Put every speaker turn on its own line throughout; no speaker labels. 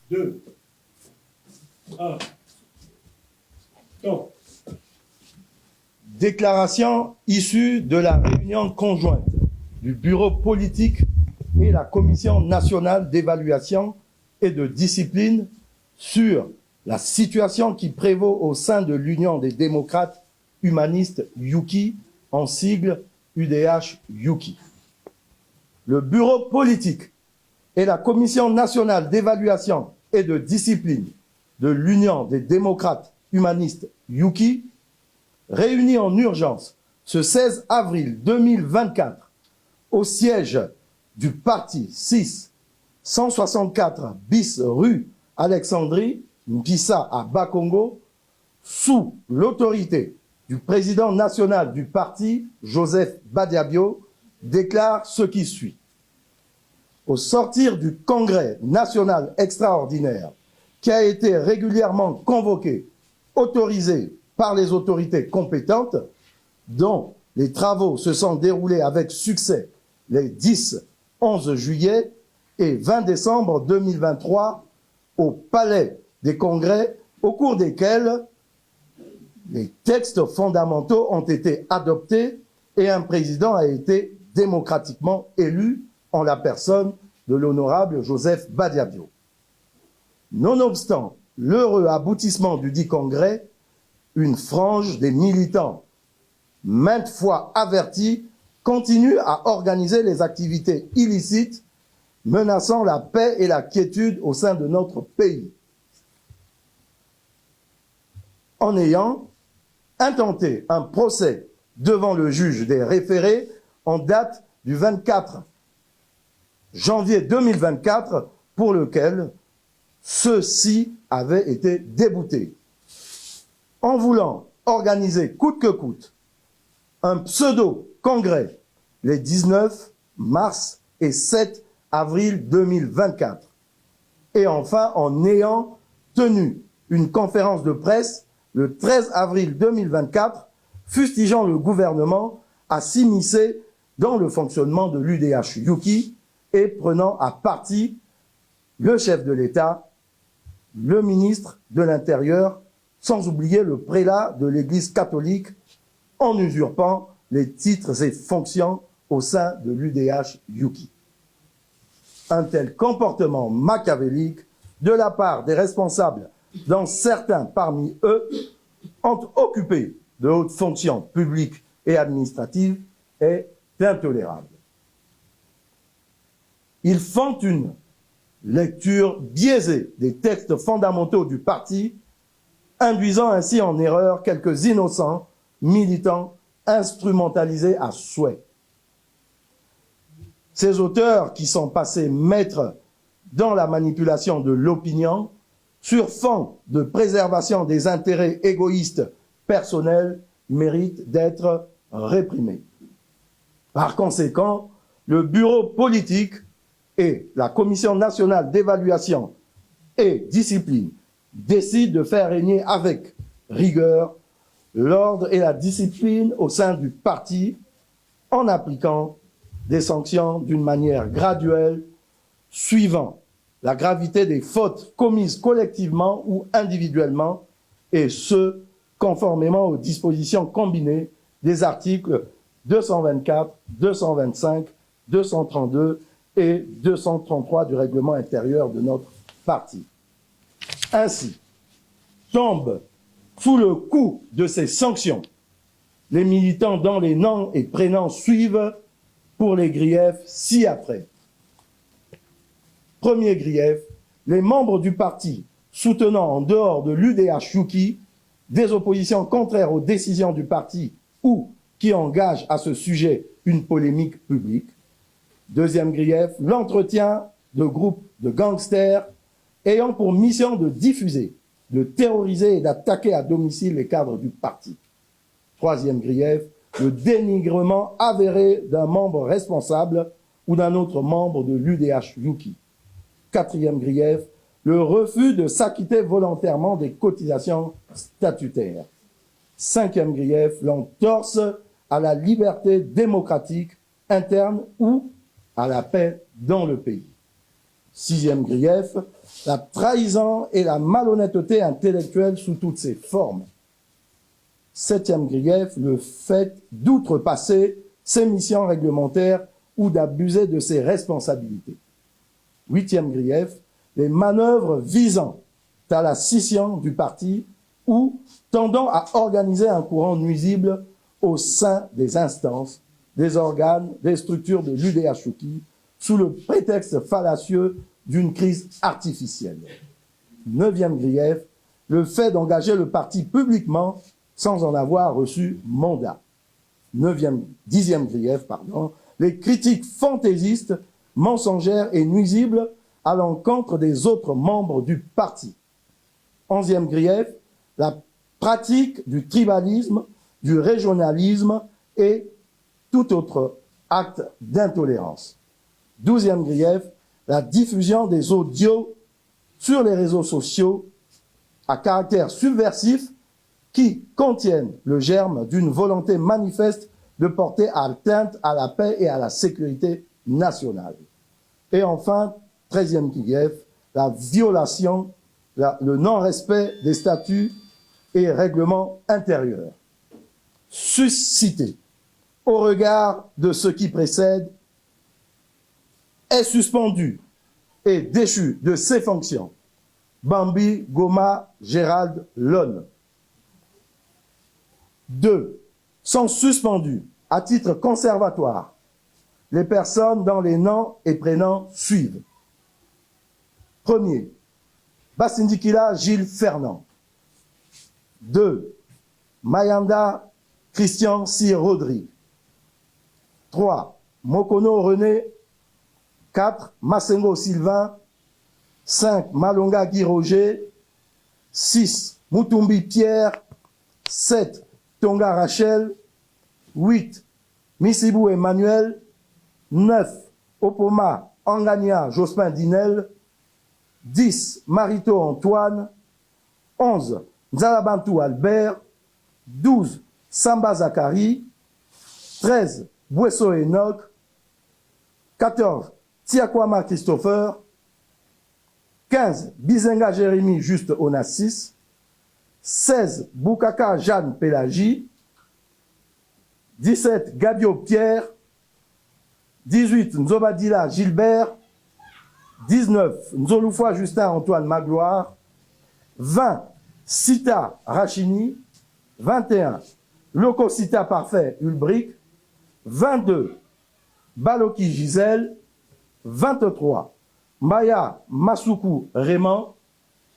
2, 1. Donc, déclaration issue de la réunion conjointe du Bureau politique et la Commission nationale d'évaluation et de discipline sur la situation qui prévaut au sein de l'Union des démocrates humanistes UKI, en sigle UDH-UKI. Le Bureau politique et la Commission nationale d'évaluation et de discipline de l'Union des démocrates humanistes UKI, réunis en urgence ce 16 avril 2024 au siège du parti 6 164 bis rue Alexandrie, Mpissa à Bakongo, sous l'autorité du président national du parti, Joseph Badiabio, déclare ce qui suit. Au sortir du congrès national extraordinaire qui a été régulièrement convoqué, autorisé par les autorités compétentes, dont les travaux se sont déroulés avec succès les 10, 11 juillet et 20 décembre 2023 au Palais des Congrès, au cours desquels les textes fondamentaux ont été adoptés et un président a été démocratiquement élu en la personne de l'honorable Joseph Badiabio. Nonobstant l'heureux aboutissement du dit congrès, une frange des militants, maintes fois avertis, continue à organiser les activités illicites menaçant la paix et la quiétude au sein de notre pays. En ayant intenté un procès devant le juge des référés en date du 24 janvier 2024, pour lequel ceux-ci avaient été déboutés. En voulant organiser coûte que coûte un pseudo-congrès les 19 mars et 7 avril 2024. Et enfin, en ayant tenu une conférence de presse le 13 avril 2024, fustigeant le gouvernement à s'immiscer dans le fonctionnement de l'UDH-UKI et prenant à partie le chef de l'État, le ministre de l'Intérieur, sans oublier le prélat de l'Église catholique, en usurpant les titres et fonctions au sein de l'UDH-UKI. Un tel comportement machiavélique de la part des responsables, dont certains parmi eux ont occupé de hautes fonctions publiques et administratives, est intolérable. Ils font une lecture biaisée des textes fondamentaux du parti, induisant ainsi en erreur quelques innocents militants instrumentalisés à souhait. Ces auteurs qui sont passés maîtres dans la manipulation de l'opinion, sur fond de préservation des intérêts égoïstes personnels, méritent d'être réprimés. Par conséquent, le bureau politique et la Commission nationale d'évaluation et discipline décident de faire régner avec rigueur l'ordre et la discipline au sein du parti en appliquant des sanctions d'une manière graduelle, suivant la gravité des fautes commises collectivement ou individuellement, et ce, conformément aux dispositions combinées des articles 224, 225, 232 et 233 du règlement intérieur de notre parti. Ainsi, tombent sous le coup de ces sanctions les militants dont les noms et prénoms suivent pour les griefs ci-après. Premier grief, les membres du parti soutenant en dehors de l'UDH-UKI des oppositions contraires aux décisions du parti ou qui engagent à ce sujet une polémique publique. Deuxième grief, l'entretien de groupes de gangsters ayant pour mission de diffuser, de terroriser et d'attaquer à domicile les cadres du parti. Troisième grief, le dénigrement avéré d'un membre responsable ou d'un autre membre de l'UDH-UKI. Quatrième grief, le refus de s'acquitter volontairement des cotisations statutaires. Cinquième grief, l'entorse à la liberté démocratique interne ou à la paix dans le pays. Sixième grief, la trahison et la malhonnêteté intellectuelle sous toutes ses formes. 7e grief, le fait d'outrepasser ses missions réglementaires ou d'abuser de ses responsabilités. 8e grief, les manœuvres visant à la scission du parti ou tendant à organiser un courant nuisible au sein des instances, des organes, des structures de l'UDHOKI, sous le prétexte fallacieux d'une crise artificielle. 9e grief, le fait d'engager le parti publiquement sans en avoir reçu mandat. 10e grief, les critiques fantaisistes, mensongères et nuisibles à l'encontre des autres membres du parti. 11e grief, la pratique du tribalisme, du régionalisme et tout autre acte d'intolérance. 12e grief, la diffusion des audios sur les réseaux sociaux à caractère subversif qui contiennent le germe d'une volonté manifeste de porter atteinte à la paix et à la sécurité nationale. Et enfin, 13e grief, la violation, le non-respect des statuts et règlements intérieurs. Suscité au regard de ce qui précède, est suspendu et déchu de ses fonctions Bambi Goma Gérald Lone. 2. Sont suspendus à titre conservatoire les personnes dont les noms et prénoms suivent. 1er, Bassindikila Gilles Fernand. 2. Mayanda Christian Cyr Rodrigue. 3. Mokono René. 4. Massengo Sylvain. 5. Malonga Guy Roger. 6. Mutumbi Pierre. 7. Tonga Rachel. 8. Missibou Emmanuel. 9. Opoma Angania Jospin Dinel. 10. Marito Antoine. 11. Nzalabantou Albert. 12. Samba Zachary. 13. Bouesso Enoch. 14. Tiakwama Christopher. 15. Bizenga Jérémy Juste Onassis. 16. Boukaka Jeanne Pélagie. 17. Gabio Pierre. 18. Nzobadila Gilbert. 19. Nzoloufwa Justin Antoine Magloire. 20. Sita Rachini. 21. Loco Sita Parfait Ulbric. 22. Baloki Gisèle. 23. Maya Masuku Raymond.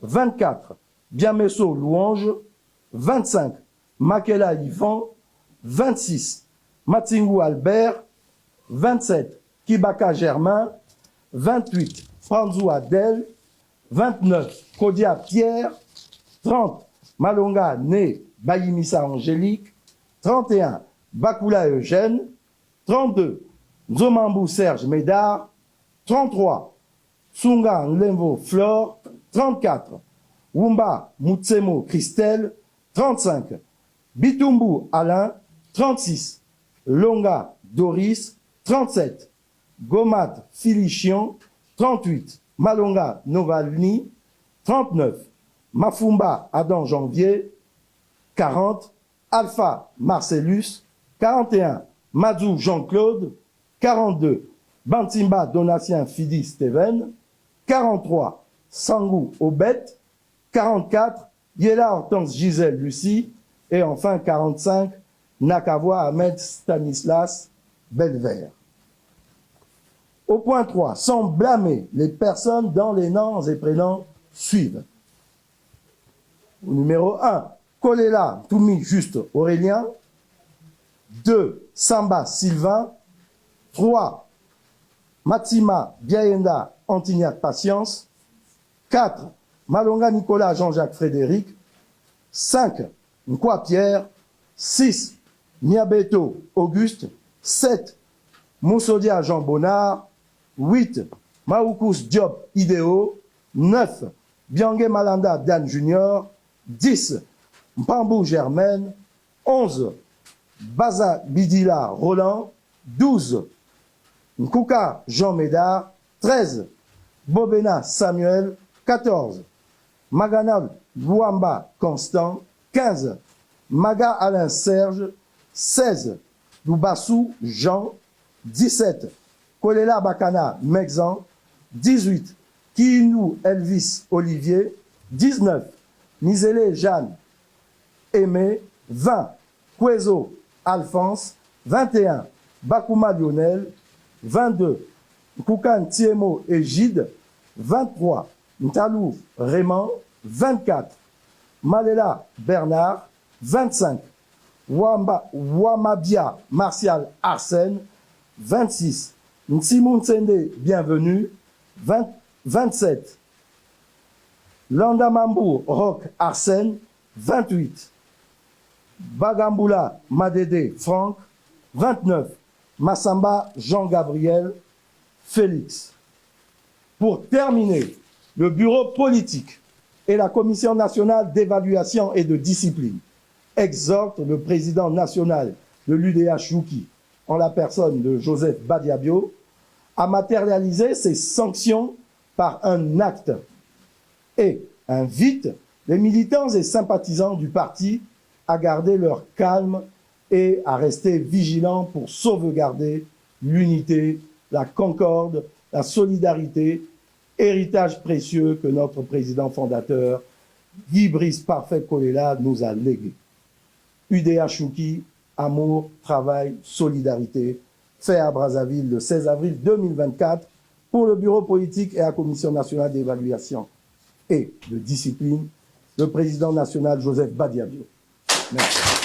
24. Biamesso Louange. 25. Makela Yvan. 26. Matingou Albert. 27. Kibaka Germain. 28. Franzou Adèle. 29. Kodia Pierre. 30. Malonga Né Bayimissa Angélique. 31. Bakula Eugène. 32. Nzomambou Serge Médard. 33. Sunga Nlemvo Flore. 34. Wumba Mutsemo Christelle. 35. Bitumbu Alain. 36. Longa Doris. 37. Gomat Filichion. 38. Malonga Novalny. 39. Mafumba Adam Janvier. 40. Alpha Marcellus. 41. Mazou Jean-Claude. 42. Bantimba Donatien Fidi Steven. 43. Sangou Obet. 44. Yela Hortense Gisèle Lucie. Et enfin 45. Nakavoa Ahmed Stanislas Belvert. Au point 3, sont blâmées les personnes dont les noms et prénoms suivent. Au numéro 1, Kolela Toumi Juste Aurélien. 2. Samba Sylvain. 3. Matima Biaenda Antignac Patience. 4. Malonga Nicolas Jean-Jacques Frédéric. 5. Nkwa Pierre. 6. Miabeto Auguste. 7. Moussodia Jean Bonnard. 8. Maoukus Diop Idéo. 9. Biangue Malanda Dan Junior. 10. Mpambou Germaine. 11. Baza Bidila Roland. 12. Nkouka Jean Médard. 13. Bobena Samuel. 14. Magana Luamba Constant, 15. Maga Alain Serge, 16. Loubassou Jean, 17. Kolela Bakana Mexan, 18. Kiinou Elvis Olivier, 19. Nizele Jeanne Aimé, 20. Kwezo Alphonse, 21. Bakuma Lionel, 22. Koukan Tiemo Égide, 23. Ntalou Raymond, 24. Malela Bernard, 25. Wamabia Martial Arsène, 26. Nsimon Tsende Bienvenue, 27. Landamambou Rock Arsène, 28. Bagambula Madede Franck, 29. Massamba Jean-Gabriel Félix. Pour terminer, le bureau politique et la commission nationale d'évaluation et de discipline exhortent le président national de l'UDH-UKI, en la personne de Joseph Badiabio, à matérialiser ces sanctions par un acte et invite les militants et sympathisants du parti à garder leur calme et à rester vigilants pour sauvegarder l'unité, la concorde, la solidarité, héritage précieux que notre président fondateur, Guy Brice Parfait Kolela, nous a légué. UDH-UKI, amour, travail, solidarité, fait à Brazzaville le 16 avril 2024 pour le bureau politique et la commission nationale d'évaluation et de discipline, le président national Joseph Badiabio. Merci.